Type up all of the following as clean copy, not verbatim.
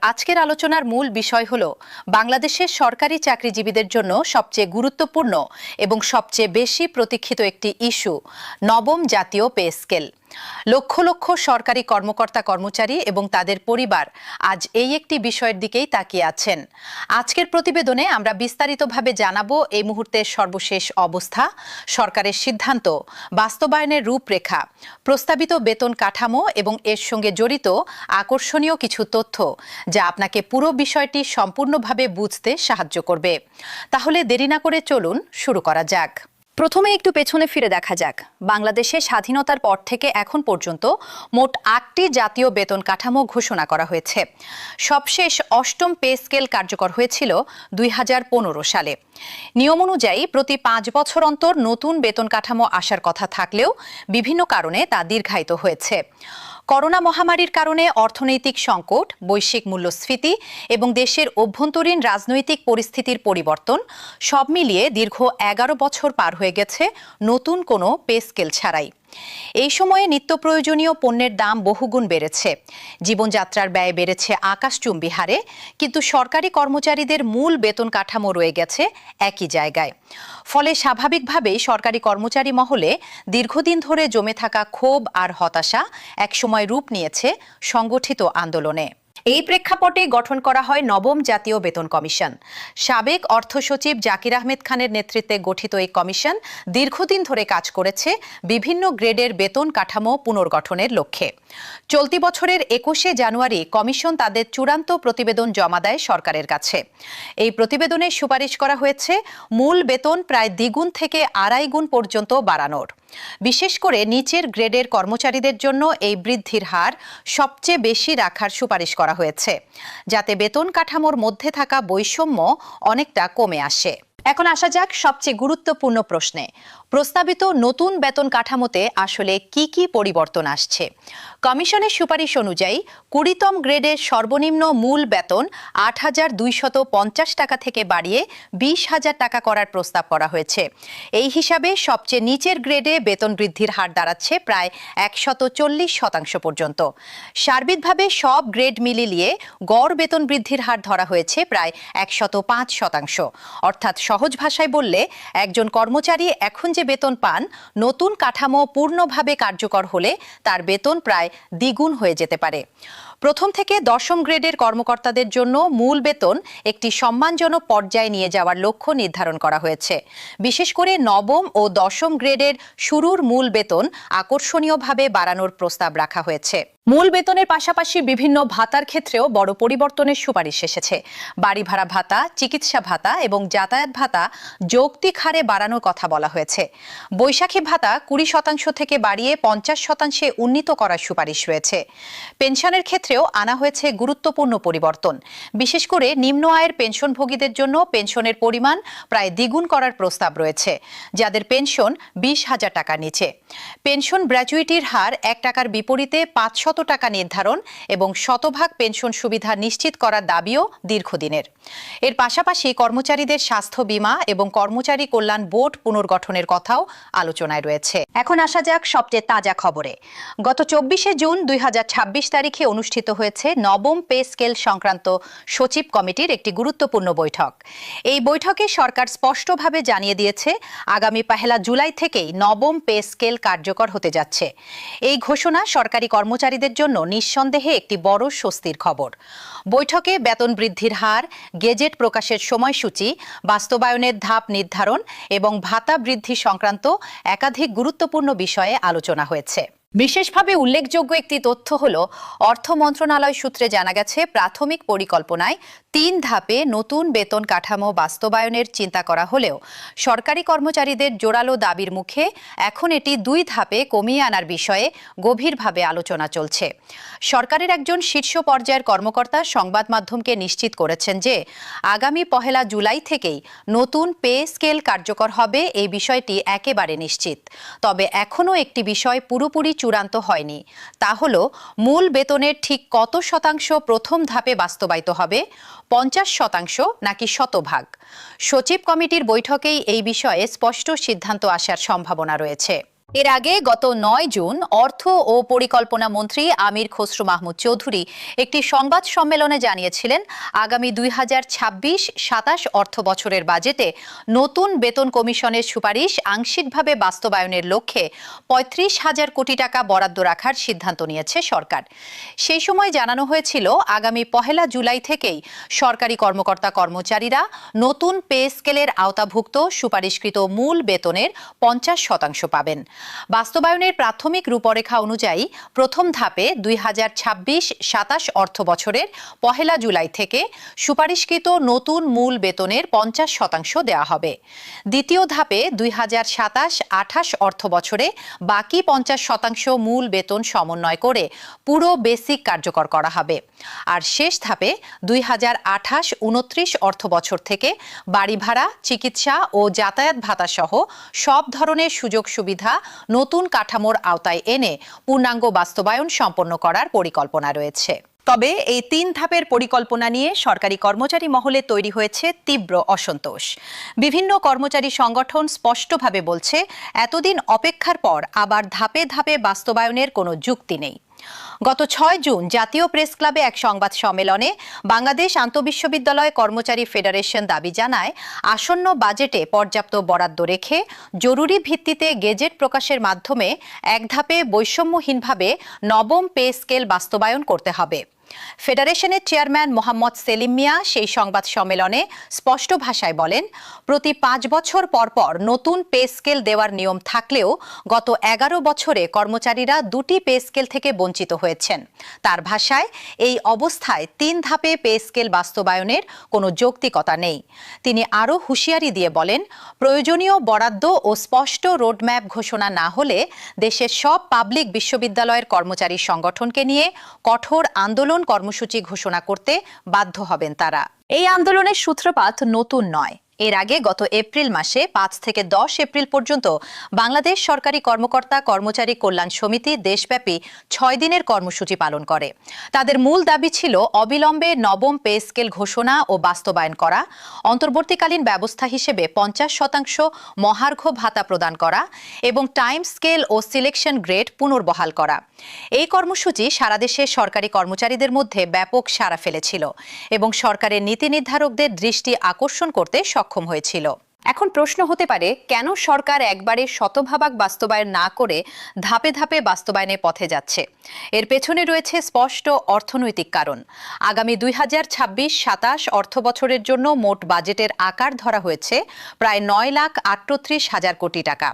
আজকের আলোচনার মূল বিষয় হল বাংলাদেশের সরকারি চাকরিজীবীদের জন্য সবচেয়ে গুরুত্বপূর্ণ এবং সবচেয়ে বেশি প্রতীক্ষিত একটি ইস্যু নবম জাতীয় পে স্কেল। লক্ষ লক্ষ সরকারি কর্মকর্তা কর্মচারী এবং তাদের পরিবার আজ এই একটি বিষয়ের দিকেই তাকিয়ে আছেন। আজকের প্রতিবেদনে আমরা বিস্তারিতভাবে জানাবো এই মুহূর্তের সর্বশেষ অবস্থা, সরকারের সিদ্ধান্ত, বাস্তবায়নের রূপরেখা, প্রস্তাবিত বেতন কাঠামো এবং এর সঙ্গে জড়িত আকর্ষণীয় কিছু তথ্য যা আপনাকে পুরো বিষয়টি সম্পূর্ণভাবে বুঝতে সাহায্য করবে। তাহলে দেরি না করে চলুন শুরু করা যাক। প্রথমে একটু পেছনে ফিরে দেখা যাক। বাংলাদেশের স্বাধীনতার পর থেকে এখন পর্যন্ত মোট ৮টি জাতীয় বেতন কাঠামো ঘোষণা করা হয়েছে। সবশেষ অষ্টম পে স্কেল কার্যকর হয়েছিল ২০১৫ সালে। নিয়ম অনুযায়ী প্রতি ৫ বছর অন্তর নতুন বেতন কাঠামো আসার কথা থাকলেও বিভিন্ন কারণে তা দীর্ঘায়িত হয়েছে। করোনা মহামারীর কারণে অর্থনৈতিক সংকট, বৈশ্বিক মূল্যস্ফীতি এবং দেশের অভ্যন্তরীণ রাজনৈতিক পরিস্থিতির পরিবর্তন সব মিলিয়ে দীর্ঘ ১১ বছর পার হয়ে গেছে নতুন কোনো পে স্কেল ছাড়াই। এই সময়ে নিত্য প্রয়োজনীয় পণ্যের দাম বহুগুণ বেড়েছে, জীবনযাত্রার ব্যয় বেড়েছে আকাশচুম্বী হারে, কিন্তু সরকারি কর্মচারীদের মূল বেতন কাঠামো রয়ে গেছে একই জায়গায়। ফলে স্বাভাবিকভাবেই সরকারি কর্মচারী মহলে দীর্ঘদিন ধরে জমে থাকা ক্ষোভ আর হতাশা একসময় রূপ নিয়েছে সংগঠিত আন্দোলনে। এই প্রেক্ষাপটে গঠন করা হয় নবম জাতীয় বেতন কমিশন। সাবেক অর্থ সচিব জাকির আহমেদ খানের নেতৃত্বে গঠিত এই কমিশন দীর্ঘদিন ধরে কাজ করেছে বিভিন্ন গ্রেডের বেতন কাঠামো পুনর্গঠনের লক্ষ্যে। চলতি বছরের ২১শে জানুয়ারি কমিশন তাদের চূড়ান্ত প্রতিবেদন জমা দেয় সরকারের কাছে। এই প্রতিবেদনে সুপারিশ করা হয়েছে মূল বেতন প্রায় দ্বিগুণ থেকে আড়াই গুণ পর্যন্ত বাড়ানোর। বিশেষ করে নিচের গ্রেডের কর্মচারীদের জন্য এই বৃদ্ধির হার সবচেয়ে বেশি রাখার সুপারিশ করা হয়েছে, যাতে বেতন কাঠামোর মধ্যে থাকা বৈষম্য অনেকটা কমে আসে। এখন আসা যাক সবচেয়ে গুরুত্বপূর্ণ প্রশ্নে। প্রস্তাবিত নতুন বেতন কাঠামোতে আসলে কি কি পরিবর্তন আসছে? কমিশনের সুপারিশ অনুযায়ী ২০তম গ্রেডের সর্বনিম্ন মূল বেতন ৮,২৫০ টাকা থেকে বাড়িয়ে ২০,০০০ টাকা করার প্রস্তাব করা হয়েছে। এই হিসাবে সবচেয়ে নিচের গ্রেডে বেতন বৃদ্ধির হার দাঁড়াচ্ছে প্রায় ১৪০% পর্যন্ত। সার্বিকভাবে সব গ্রেড মিলিয়ে গড় বেতন বৃদ্ধির হার ধরা হয়েছে প্রায় ১০৫%। অর্থাৎ সহজ ভাষায় বললে একজন কর্মচারী এখন যে বেতন পান, নতুন কাঠামো পূর্ণভাবে কার্যকর হলে তার বেতন প্রায় দ্বিগুণ হয়ে যেতে পারে। প্রথম থেকে দশম গ্রেডের কর্মকর্তাদের জন্য মূল বেতন একটি সম্মানজনক পর্যায়ে নিয়ে যাওয়ার লক্ষ্য নির্ধারণ করা হয়েছে। বিশেষ করে নবম ও দশম গ্রেডের শুরুর মূল বেতন আকর্ষণীয়ভাবে বাড়ানোর প্রস্তাব রাখা হয়েছে। মূল বেতনের পাশাপাশি বিভিন্ন ভাতার ক্ষেত্রেও বড় পরিবর্তনের সুপারিশ এসেছে। বাড়ি ভাড়া ভাতা, চিকিৎসা ভাতা এবং যাতায়াত ভাতা যৌক্তিক হারে বাড়ানোর কথা বলা হয়েছে। বৈশাখী ভাতা ২০% থেকে বাড়িয়ে ৫০% উন্নীত করার সুপারিশ রয়েছে। পেনশনের ক্ষেত্রেও আনা হয়েছে গুরুত্বপূর্ণ পরিবর্তন। বিশেষ করে নিম্ন আয়ের পেনশনভোগীদের জন্য পেনশনের পরিমাণ প্রায় দ্বিগুণ করার প্রস্তাব রয়েছে, যাদের পেনশন ২০,০০০ টাকার নিচে। পেনশন গ্র্যাচুইটির হার ১ টাকার বিপরীতে ৫০০ টাকা নির্ধারণ এবং শতভাগ পেনশন সুবিধা নিশ্চিত করার দাবিও দীর্ঘদিনের। এর পাশাপাশি কর্মচারীদের স্বাস্থ্য বীমা এবং কর্মচারী কল্যাণ বোর্ড পুনর্গঠনের কথাও আলোচনায় রয়েছে। এখন আসা যাক সবচেয়ে তাজা খবরে। গত ২৪শে জুন ২০২৬ তারিখে অনুষ্ঠিত হয়েছে নবম পে স্কেল সংক্রান্ত সচিব কমিটির একটি গুরুত্বপূর্ণ বৈঠক। এই বৈঠকে সরকার স্পষ্টভাবে জানিয়ে দিয়েছে আগামী ১ জুলাই থেকেই নবম পে স্কেল কার্যকর হতে যাচ্ছে। এই ঘোষণা সরকারি কর্মচারীদের জন্য নিঃসন্দেহে একটি বড় স্বস্তির খবর। বৈঠকে বেতন বৃদ্ধির হার, গেজেট প্রকাশের সময়সূচি, বাস্তবায়নের ধাপ নির্ধারণ এবং ভাতা বৃদ্ধি সংক্রান্ত একাধিক গুরুত্বপূর্ণ বিষয়ে আলোচনা হয়েছে। বিশেষভাবে উল্লেখযোগ্য একটি তথ্য হল, অর্থ মন্ত্রণালয় সূত্রে জানা গেছে প্রাথমিক পরিকল্পনায় ৩ ধাপে নতুন বেতন কাঠামো বাস্তবায়নের চিন্তা করা হলেও সরকারি কর্মচারীদের জোরালো দাবির মুখে এখন এটি ২ ধাপে কমিয়ে আনার বিষয়ে গভীরভাবে আলোচনা চলছে। সরকারের একজন শীর্ষ পর্যায়ের কর্মকর্তা সংবাদ মাধ্যমকে নিশ্চিত করেছেন যে আগামী ১ জুলাই থেকেই নতুন পে স্কেল কার্যকর হবে, এই বিষয়টি একেবারে নিশ্চিত। তবে এখনও একটি বিষয় পুরোপুরি চূড়ান্ত হয়নি, তা হল মূল বেতনের ঠিক কত শতাংশ প্রথম ধাপে বাস্তবায়িত হবে, ৫০% নাকি শতভাগ। সচিব কমিটির বৈঠকেই এই বিষয়ে স্পষ্ট সিদ্ধান্ত আসার সম্ভাবনা রয়েছে। এর আগে গত ৯ জুন অর্থ ও পরিকল্পনা মন্ত্রী আমির খসরু মাহমুদ চৌধুরী একটি সংবাদ সম্মেলনে জানিয়েছিলেন, আগামী ২০২৬-২৭ অর্থ বছরের বাজেটে নতুন বেতন কমিশনের সুপারিশ আংশিকভাবে বাস্তবায়নের লক্ষ্যে ৩৫,০০০ কোটি টাকা বরাদ্দ রাখার সিদ্ধান্ত নিয়েছে সরকার। সেই সময় জানানো হয়েছিল, আগামী ১ জুলাই থেকেই সরকারি কর্মকর্তা কর্মচারীরা নতুন পে স্কেলের আওতাভুক্ত সুপারিশকৃত মূল বেতনের ৫০% পাবেন। বাস্তবায়নের প্রাথমিক রূপরেখা অনুযায়ী প্রথম ধাপে ২০২৬-২৭ অর্থ বছরের ১ জুলাই থেকে সুপারিশকৃত নতুন মূল বেতনের ৫০% দেওয়া হবে। দ্বিতীয় ধাপে ২০২৭-২৮ অর্থ বছরে বাকি ৫০% মূল বেতন সমন্বয় করে পুরো বেসিক কার্যকর করা হবে। আর শেষ ধাপে ২০২৮-২৯ অর্থ বছর থেকে বাড়ি ভাড়া, চিকিৎসা ও যাতায়াত ভাতা সহ সব ধরনের সুযোগ সুবিধা নতুন কাঠামোর আওতায় এনে পূর্ণাঙ্গ বাস্তবায়ন সম্পন্ন করার পরিকল্পনা রয়েছে। তবে এই ৩ ধাপের পরিকল্পনা নিয়ে সরকারি কর্মচারী মহলে তৈরি হয়েছে তীব্র অসন্তোষ। বিভিন্ন কর্মচারী সংগঠন স্পষ্টভাবে বলছে, এতদিন অপেক্ষার পর আবার ধাপে ধাপে বাস্তবায়নের কোনো যুক্তি নেই। গত ৬ জুন জাতীয় প্রেস ক্লাবে এক সংবাদ সম্মেলনে বাংলাদেশ আন্তঃবিশ্ববিদ্যালয় কর্মচারী ফেডারেশন দাবি জানায়, আসন্ন বাজেটে পর্যাপ্ত বরাদ্দ রেখে জরুরি ভিত্তিতে গেজেট প্রকাশের মাধ্যমে এক ধাপে বৈষম্যহীনভাবে নবম পে স্কেল বাস্তবায়ন করতে হবে। ফেডারেশনের চেয়ারম্যান মোহাম্মদ সেলিম মিয়া সেই সংবাদ সম্মেলনে স্পষ্ট ভাষায় বলেন, প্রতি ৫ বছর পর পর নতুন পে স্কেল দেওয়ার নিয়ম থাকলেও গত ১১ বছরে কর্মচারীরা ২টি পে স্কেল থেকে বঞ্চিত হয়েছেন। তার ভাষায়, এই অবস্থায় ৩ ধাপে পে স্কেল বাস্তবায়নের কোনো যৌক্তিকতা নেই। তিনি আরও হুঁশিয়ারি দিয়ে বলেন, প্রয়োজনীয় বরাদ্দ ও স্পষ্ট রোডম্যাপ ঘোষণা না হলে দেশের সব পাবলিক বিশ্ববিদ্যালয়ের কর্মচারী সংগঠনকে নিয়ে কঠোর আন্দোলন কর্মসূচি ঘোষণা করতে বাধ্য হবেন তারা। এই আন্দোলনের সূত্রপাত নতুন নয়। এর আগে গত এপ্রিল মাসে ৫ থেকে ১০ এপ্রিল পর্যন্ত বাংলাদেশ সরকারি কর্মকর্তা কর্মচারী কল্যাণ সমিতি দেশব্যাপী ৬ দিনের কর্মসূচি পালন করে। তাদের মূল দাবি ছিল অবিলম্বে নবম পে স্কেল ঘোষণা ও বাস্তবায়ন করা, অন্তর্বর্তীকালীন ব্যবস্থা হিসেবে ৫০% মহার্ঘ ভাতা প্রদান করা এবং টাইম স্কেল ও সিলেকশন গ্রেড পুনর্বহাল করা। এই কর্মসূচি সারা দেশে সরকারি কর্মচারীদের মধ্যে ব্যাপক সাড়া ফেলেছিল এবং সরকারের নীতি নির্ধারকদের দৃষ্টি আকর্ষণ করতে সক্ষম হয়েছিল। এখন প্রশ্ন হতে পারে, কেন সরকার একবারে শতভাগ বাস্তবায়ন না করে ধাপে ধাপে বাস্তবায়নের পথে যাচ্ছে? এর পেছনে রয়েছে স্পষ্ট অর্থনৈতিক কারণ। আগামী ২০২৬-২৭ অর্থ বছরের জন্য মোট বাজেটের আকার ধরা হয়েছে প্রায় ৯,৩৮,০০০ কোটি টাকা।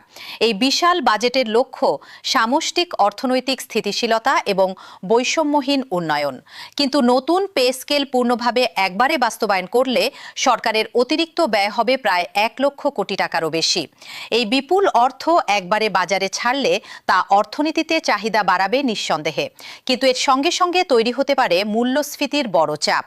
এই বিশাল বাজেটের লক্ষ্য সামষ্টিক অর্থনৈতিক স্থিতিশীলতা এবং বৈষম্যহীন উন্নয়ন। কিন্তু নতুন পে স্কেল পূর্ণভাবে একবারে বাস্তবায়ন করলে সরকারের অতিরিক্ত ব্যয় হবে প্রায় ১,০০,০০০ কোটি টাকারও বেশি। এই বিপুল অর্থ একবারে বাজারে ছাড়লে তা অর্থনীতিতে চাহিদা বাড়াবে নিঃসন্দেহে, কিন্তু এর সঙ্গে সঙ্গে তৈরি হতে পারে মূল্যস্ফীতির বড় চাপ।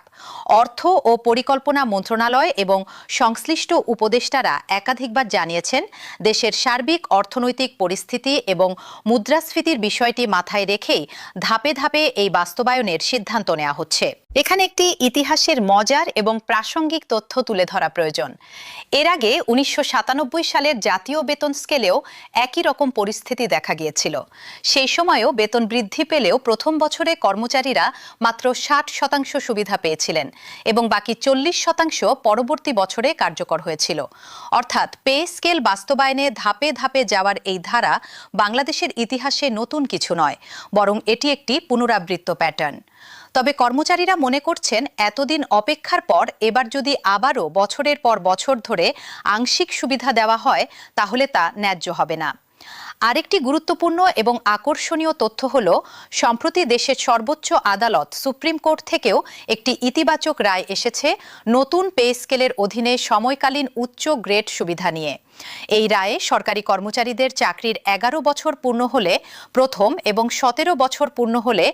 অর্থ ও পরিকল্পনা মন্ত্রণালয় এবং সংশ্লিষ্ট উপদেষ্টারা একাধিকবার জানিয়েছেন, দেশের সার্বিক অর্থনৈতিক পরিস্থিতি এবং মুদ্রাস্ফীতির বিষয়টি মাথায় রেখেই ধাপে ধাপে এই বাস্তবায়নের সিদ্ধান্ত নেওয়া হচ্ছে। এখানে একটি ইতিহাসের মজার এবং প্রাসঙ্গিক তথ্য তুলে ধরা প্রয়োজন। এর আগে ১৯৯৭ সালের জাতীয় বেতন স্কেলেও একই রকম পরিস্থিতি দেখা গিয়েছিল। সেই সময়ও বেতন বৃদ্ধি পেলেও প্রথম বছরে কর্মচারীরা মাত্র ৬০% সুবিধা পেয়েছিলেন এবং বাকি ৪০% পরবর্তী বছরে কার্যকর হয়েছিল। অর্থাৎ পে স্কেল বাস্তবায়নে ধাপে ধাপে যাওয়ার এই ধারা বাংলাদেশের ইতিহাসে নতুন কিছু নয়, বরং এটি একটি পুনরাবৃত্ত প্যাটার্ন। তবে কর্মচারীরা মনে করছেন, এতদিন অপেক্ষার পর এবার যদি আবারও বছরের পর বছর ধরে আংশিক সুবিধা দেওয়া হয়, তাহলে তা ন্যায্য হবে না। আরেকটি গুরুত্বপূর্ণ এবং আকর্ষণীয় তথ্য হল, সম্প্রতি দেশের সর্বোচ্চ আদালত সুপ্রিম কোর্ট থেকেও একটি ইতিবাচক রায় এসেছে নতুন পে স্কেলের অধীনে সময়কালীন উচ্চ গ্রেড সুবিধা নিয়ে। এই রায়ে সরকারি কর্মচারীদের চাকরির ১১ বছর পূর্ণ হলে প্রথম এবং ১৭ বছর পূর্ণ হলে